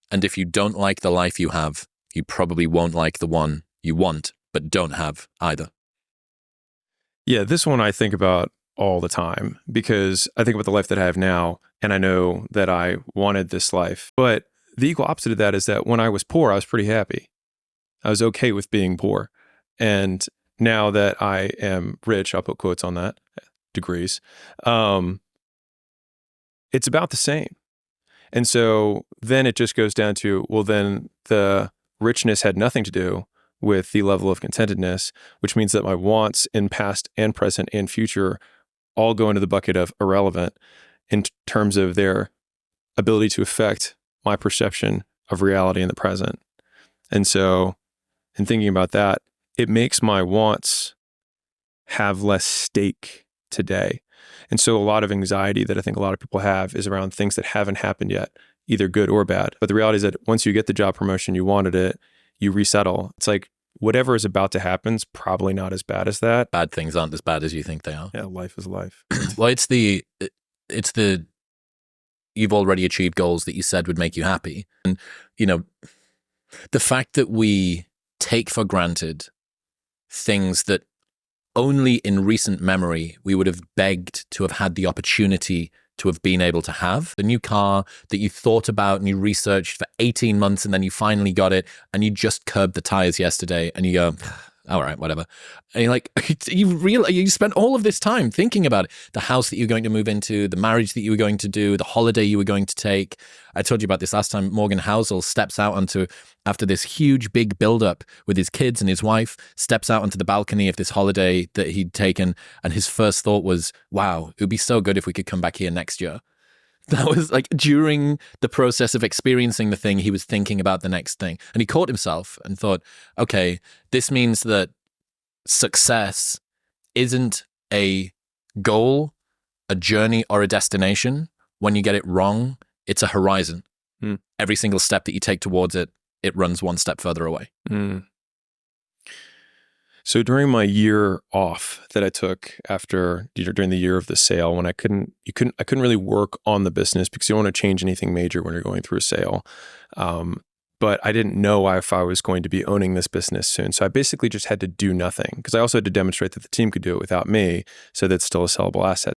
And if you don't like the life you have, you probably won't like the one you want, but don't have either. Yeah, this one I think about all the time because I think about the life that I have now, and I know that I wanted this life. But the equal opposite of that is that when I was poor, I was pretty happy. I was okay with being poor. And now that I am rich, I'll put quotes on that, degrees, it's about the same. And so then it just goes down to, well, then the richness had nothing to do with the level of contentedness, which means that my wants in past and present and future all go into the bucket of irrelevant in terms of their ability to affect my perception of reality in the present. And so in thinking about that, it makes my wants have less stake today. And so a lot of anxiety that I think a lot of people have is around things that haven't happened yet, either good or bad. But the reality is that once you get the job promotion, you wanted it, you resettle. It's like whatever is about to happen is probably not as bad as that. Bad things aren't as bad as you think they are. Yeah, life is life. Well, it's the you've already achieved goals that you said would make you happy. And, the fact that we take for granted things that only in recent memory we would have begged to have had the opportunity to have been able to have. The new car that you thought about and you researched for 18 months and then you finally got it and you just curbed the tires yesterday and you go, all right, whatever. And you're like, you spent all of this time thinking about it. The house that you're going to move into, the marriage that you were going to do, the holiday you were going to take. I told you about this last time. Morgan Housel steps out after this huge big buildup with his kids and his wife, steps out onto the balcony of this holiday that he'd taken. And his first thought was, wow, it would be so good if we could come back here next year. That was like during the process of experiencing the thing, he was thinking about the next thing. And he caught himself and thought, okay, this means that success isn't a goal, a journey, or a destination. When you get it wrong, it's a horizon. Every single step that you take towards it, it runs one step further away. So during my year off that I took during the year of the sale, when I couldn't really work on the business because you don't want to change anything major when you're going through a sale. But I didn't know if I was going to be owning this business soon. So I basically just had to do nothing because I also had to demonstrate that the team could do it without me. So that's still a sellable asset.